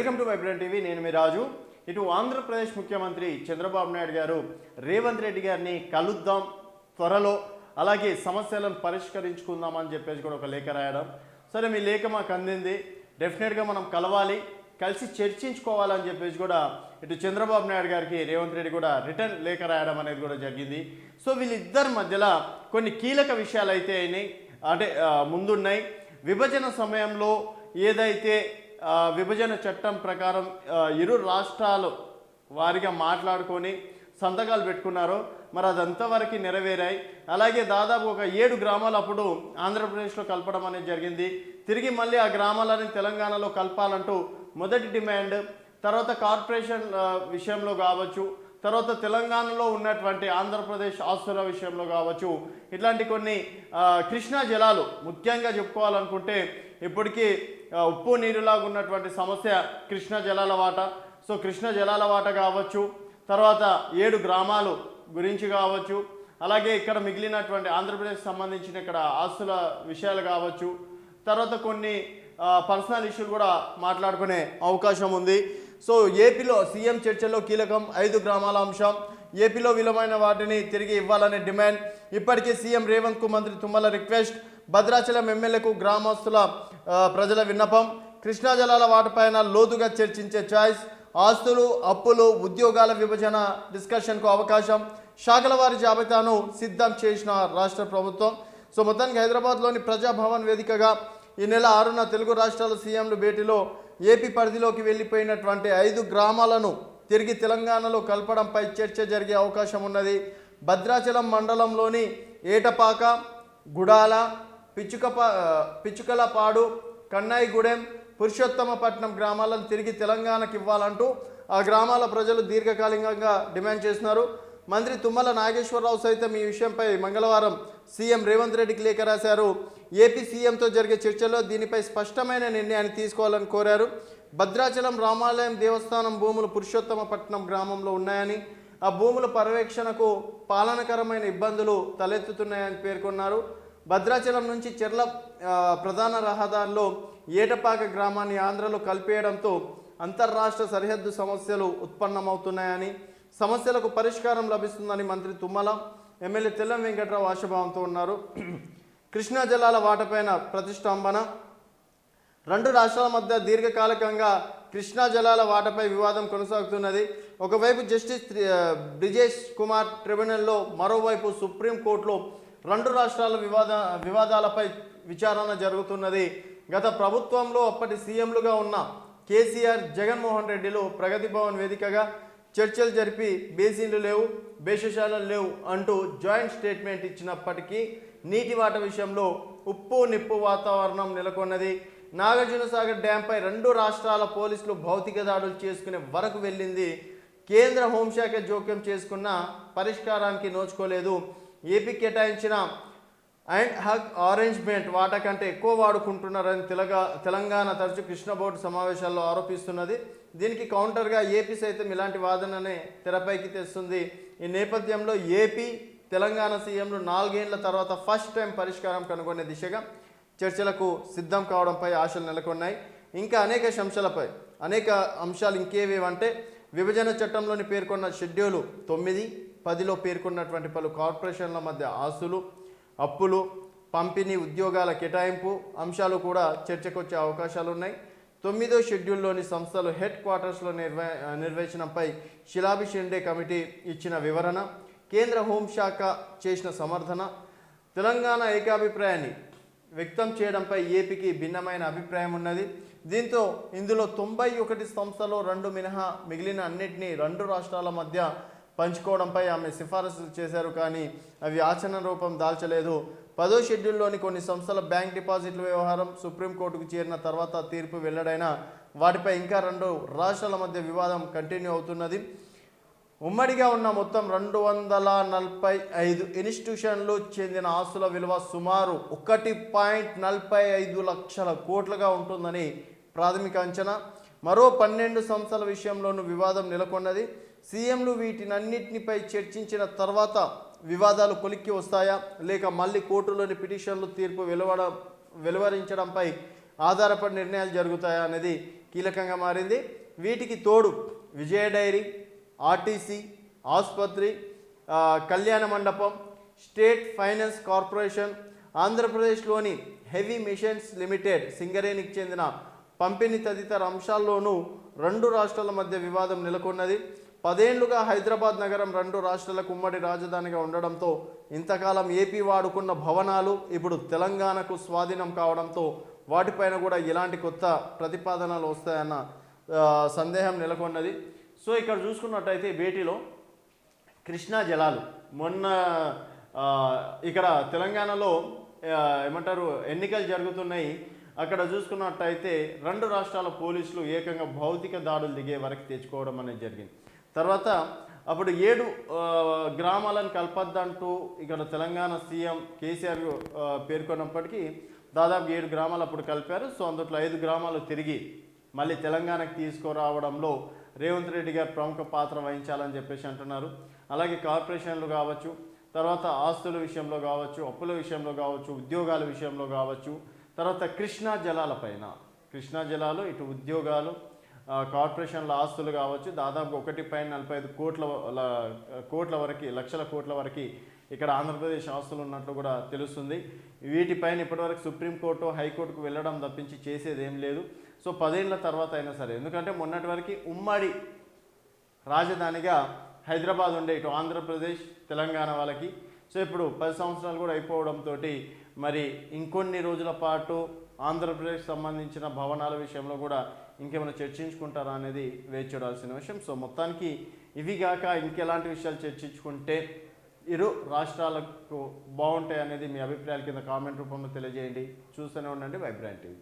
Welcome to vibrant TV. నేను మీ రాజు. ఇటు ఆంధ్రప్రదేశ్ ముఖ్యమంత్రి చంద్రబాబు నాయుడు గారు రేవంత్ రెడ్డి గారిని కలుద్దాం త్వరలో, అలాగే సమస్యలను పరిష్కరించుకుందామని చెప్పేసి కూడా ఒక లేఖ రాయడం. సరే, మీ లేఖ మాకు అందింది, డెఫినెట్గా మనం కలవాలి, కలిసి చర్చించుకోవాలని చెప్పేసి కూడా ఇటు చంద్రబాబు నాయుడు గారికి రేవంత్ రెడ్డి కూడా రిటర్న్ లేఖ రాయడం అనేది కూడా జరిగింది. సో వీళ్ళిద్దరి మధ్యలో కొన్ని కీలక విషయాలు అయితే అయినాయి, అంటే ముందున్నాయి. విభజన సమయంలో ఏదైతే విభజన చట్టం ప్రకారం ఇరు రాష్ట్రాలు వారిగా మాట్లాడుకొని సంతకాలు పెట్టుకున్నారో మరి అదంతా వరకు నెరవేరాయి. అలాగే దాదాపు ఒక 7 గ్రామాలు అప్పుడు ఆంధ్రప్రదేశ్లో కలపడం అనేది జరిగింది. తిరిగి మళ్ళీ ఆ గ్రామాలని తెలంగాణలో కలపాలంటూ మొదటి డిమాండ్, తర్వాత కార్పొరేషన్ విషయంలో కావచ్చు, తర్వాత తెలంగాణలో ఉన్నటువంటి ఆంధ్రప్రదేశ్ ఆస్తుల విషయంలో కావచ్చు, ఇట్లాంటి కొన్ని కృష్ణా జలాలు ముఖ్యంగా చెప్పుకోవాలనుకుంటే ఇప్పటికీ ఉప్పు నీరులాగా ఉన్నటువంటి సమస్య కృష్ణా జలాల వాట. సో కృష్ణా జలాల వాట కావచ్చు, తర్వాత 7 గ్రామాలు గురించి కావచ్చు, అలాగే ఇక్కడ మిగిలినటువంటి ఆంధ్రప్రదేశ్ సంబంధించిన ఇక్కడ ఆస్తుల విషయాలు కావచ్చు, తర్వాత కొన్ని పర్సనల్ ఇష్యూలు కూడా మాట్లాడుకునే అవకాశం ఉంది. సో ఏపీలో సీఎం చర్చలో కీలకం 5 గ్రామాల అంశం, ఏపీలో విలువైన వాటిని తిరిగి ఇవ్వాలనే డిమాండ్. ఇప్పటికే సీఎం రేవంత్కు మంత్రి తుమ్మల రిక్వెస్ట్, భద్రాచలం ఎమ్మెల్యేకు గ్రామస్తుల ప్రజల విన్నపం, కృష్ణా జలాల వాటిపైన లోతుగా చర్చించే ఛాయిస్, ఆస్తులు అప్పులు ఉద్యోగాల విభజన డిస్కషన్కు అవకాశం, శాఖల వారి జాబితాను సిద్ధం చేసిన రాష్ట్ర ప్రభుత్వం. సో మొత్తానికి హైదరాబాద్లోని ప్రజాభవన్ వేదికగా ఈ నెల 6న తెలుగు రాష్ట్రాల సీఎంలు భేటీలో ఏపీ పరిధిలోకి వెళ్ళిపోయినటువంటి 5 గ్రామాలను తిరిగి తెలంగాణలో కలపడంపై చర్చ జరిగే అవకాశం ఉన్నది. భద్రాచలం మండలంలోని ఏటపాక, గుడాల, పిచ్చుకలపాడు, కన్నాయిగూడెం, పురుషోత్తమపట్నం గ్రామాలను తిరిగి తెలంగాణకు ఇవ్వాలంటూ ఆ గ్రామాల ప్రజలు దీర్ఘకాలికంగా డిమాండ్ చేస్తున్నారు. మంత్రి తుమ్మల నాగేశ్వరరావు సైతం ఈ విషయంపై మంగళవారం సీఎం రేవంత్ రెడ్డికి లేఖ రాశారు. ఏపీ సీఎంతో జరిగే చర్చలో దీనిపై స్పష్టమైన నిర్ణయాన్ని తీసుకోవాలని కోరారు. భద్రాచలం రామాలయం దేవస్థానం భూములు పురుషోత్తమపట్నం గ్రామంలో ఉన్నాయని, ఆ భూముల పర్యవేక్షణకు పాలనకరమైన ఇబ్బందులు తలెత్తుతున్నాయని పేర్కొన్నారు. భద్రాచలం నుంచి చెర్ల ప్రధాన రహదారిలో ఏటపాక గ్రామాన్ని ఆంధ్రలో కలిపేయడంతో అంతర్రాష్ట్ర సరిహద్దు సమస్యలు ఉత్పన్నమవుతున్నాయని, సమస్యలకు పరిష్కారం లభిస్తుందని మంత్రి తుమ్మల, ఎమ్మెల్యే తెల్లం వెంకట్రావు ఆశాభావంతో ఉన్నారు. కృష్ణా జలాల వాటపైన ప్రతిష్టాంబన. 2 రాష్ట్రాల మధ్య దీర్ఘకాలికంగా కృష్ణా జలాల వాటపై వివాదం కొనసాగుతున్నది. ఒకవైపు జస్టిస్ బ్రిజేష్ కుమార్ ట్రిబ్యునల్లో, మరోవైపు సుప్రీంకోర్టులో 2 రాష్ట్రాల వివాదాలపై విచారణ జరుగుతున్నది. గత ప్రభుత్వంలో అప్పటి సీఎంలుగా ఉన్న కేసీఆర్, జగన్మోహన్ రెడ్డిలు ప్రగతి భవన్ వేదికగా చర్చలు జరిపి బేసిన్లు లేవు, బేషశాలలు లేవు అంటూ జాయింట్ స్టేట్మెంట్ ఇచ్చినప్పటికీ నీటి వాట విషయంలో ఉప్పు నిప్పు వాతావరణం నెలకొన్నది. నాగార్జునసాగర్ డ్యాంపై 2 రాష్ట్రాల పోలీసులు భౌతిక దాడులు చేసుకునే వరకు వెళ్ళింది. కేంద్ర హోంశాఖ జోక్యం చేసుకున్న పరిష్కారానికి నోచుకోలేదు. ఏపీ కేటాయించిన అండ్ హక్ ఆరెంజ్మెంట్ వాటా కంటే ఎక్కువ వాడుకుంటున్నారని తెలంగాణ తరచు కృష్ణ బోర్డు సమావేశాల్లో ఆరోపిస్తున్నది. దీనికి కౌంటర్గా ఏపీ సైతం ఇలాంటి వాదననే తెరపైకి తెస్తుంది. ఈ నేపథ్యంలో ఏపీ తెలంగాణ సీఎంలు 4 ఏళ్ల తర్వాత ఫస్ట్ టైం పరిష్కారం కనుగొనే దిశగా చర్చలకు సిద్ధం కావడంపై ఆశలు నెలకొన్నాయి. ఇంకా అనేక అంశాలు ఇంకేవేవంటే, విభజన చట్టంలోని పేర్కొన్న షెడ్యూలు 9, 10లో పేర్కొన్నటువంటి పలు కార్పొరేషన్ల మధ్య ఆస్తులు, అప్పులు, పంపిణీ, ఉద్యోగాల కేటాయింపు అంశాలు కూడా చర్చకొచ్చే అవకాశాలు ఉన్నాయి. 9వ షెడ్యూల్లోని సంస్థలు హెడ్ క్వార్టర్స్లో నిర్వచనంపై శిలాభి షిండే కమిటీ ఇచ్చిన వివరణ, కేంద్ర హోంశాఖ చేసిన సమర్థన, తెలంగాణ ఏకాభిప్రాయాన్ని వ్యక్తం చేయడంపై ఏపీకి భిన్నమైన అభిప్రాయం ఉన్నది. దీంతో ఇందులో 91 సంస్థలో 2 మినహా మిగిలిన అన్నింటినీ 2 రాష్ట్రాల మధ్య పంచుకోవడంపై ఆమె సిఫారసులు చేశారు, కానీ అవి ఆచరణ రూపం దాల్చలేదు. 10వ షెడ్యూల్లోని కొన్ని సంస్థల బ్యాంక్ డిపాజిట్ల వ్యవహారం సుప్రీంకోర్టుకు చేరిన తర్వాత తీర్పు వెల్లడైన వాటిపై ఇంకా 2 రాష్ట్రాల మధ్య వివాదం కంటిన్యూ అవుతున్నది. ఉమ్మడిగా ఉన్న మొత్తం 245 ఇన్స్టిట్యూషన్లు చెందిన ఆస్తుల విలువ సుమారు 1.45 లక్షల కోట్లుగా ఉంటుందని ప్రాథమిక అంచనా. మరో 12 సంస్థల విషయంలోనూ వివాదం నెలకొన్నది. సీఎంలు వీటినన్నింటిపై చర్చించిన తర్వాత వివాదాలు కొలిక్కి వస్తాయా, లేక మళ్ళీ కోర్టులోని పిటిషన్లు తీర్పు వెలువరించడంపై ఆధారపడి నిర్ణయాలు జరుగుతాయా అనేది కీలకంగా మారింది. వీటికి తోడు విజయ డైరీ, ఆర్టీసీ, ఆసుపత్రి, కళ్యాణ మండపం, స్టేట్ ఫైనాన్స్ కార్పొరేషన్, ఆంధ్రప్రదేశ్లోని హెవీ మిషన్స్ లిమిటెడ్, సింగరేణికి చెందిన పంపిణీ తదితర అంశాల్లోనూ రెండు రాష్ట్రాల మధ్య వివాదం నెలకొన్నది. 10 ఏళ్లుగా హైదరాబాద్ నగరం రెండు రాష్ట్రాలకు ఉమ్మడి రాజధానిగా ఉండడంతో ఇంతకాలం ఏపీ వాడుకున్న భవనాలు ఇప్పుడు తెలంగాణకు స్వాధీనం కావడంతో వాటిపైన కూడా ఎలాంటి కొత్త ప్రతిపాదనలు వస్తాయన్న సందేహం నెలకొన్నది. సో ఇక్కడ చూసుకున్నట్టయితే భేటీలో కృష్ణా జలాలు మొన్న ఇక్కడ తెలంగాణలో ఏమంటారు ఎన్నికలు జరుగుతున్నాయి. అక్కడ చూసుకున్నట్టయితే రెండు రాష్ట్రాల పోలీసులు ఏకంగా భౌతిక దాడులు దిగే వరకు తెచ్చుకోవడం అనేది జరిగింది. తర్వాత అప్పుడు 7 గ్రామాలను కలపద్దంటూ ఇక్కడ తెలంగాణ సీఎం కేసీఆర్ పేర్కొన్నప్పటికీ దాదాపు 7 గ్రామాలు అప్పుడు కలిపారు. సో అందులో 5 గ్రామాలు తిరిగి మళ్ళీ తెలంగాణకు తీసుకురావడంలో రేవంత్ రెడ్డి గారు ప్రముఖ పాత్ర వహించాలని చెప్పేసి అంటున్నారు. అలాగే కార్పొరేషన్లు కావచ్చు, తర్వాత ఆస్తుల విషయంలో కావచ్చు, అప్పుల విషయంలో కావచ్చు, ఉద్యోగాల విషయంలో కావచ్చు, తర్వాత కృష్ణా జలాలపైన, కృష్ణా జలాలు ఇటు ఉద్యోగాలు, కార్పొరేషన్ల ఆస్తులు కావచ్చు, దాదాపు 1.45 కోట్ల వరకు, లక్షల కోట్ల వరకు ఇక్కడ ఆంధ్రప్రదేశ్ ఆస్తులు ఉన్నట్లు కూడా తెలుస్తుంది. వీటిపైన ఇప్పటివరకు సుప్రీంకోర్టు, హైకోర్టుకు వెళ్ళడం తప్పించి చేసేది ఏం లేదు. సో 10 ఏళ్ల తర్వాత అయినా సరే, ఎందుకంటే మొన్నటి వరకు ఉమ్మడి రాజధానిగా హైదరాబాద్ ఉండే ఇటు ఆంధ్రప్రదేశ్, తెలంగాణ వాళ్ళకి. సో ఇప్పుడు 10 సంవత్సరాలు కూడా అయిపోవడంతో మరి ఇంకొన్ని రోజుల పాటు ఆంధ్రప్రదేశ్ సంబంధించిన భవనాల విషయంలో కూడా ఇంకేమైనా చర్చించుకుంటారా అనేది వేచి చూడాల్సిన విషయం. సో మొత్తానికి ఇవి కాక ఇంకెలాంటి విషయాలు చర్చించుకుంటే ఇరు రాష్ట్రాలకు బాగుంటాయి అనేది మీ అభిప్రాయాల కింద కామెంట్ రూపంలో తెలియజేయండి. చూస్తూనే ఉండండి వైబ్రాంట్ టీవీ.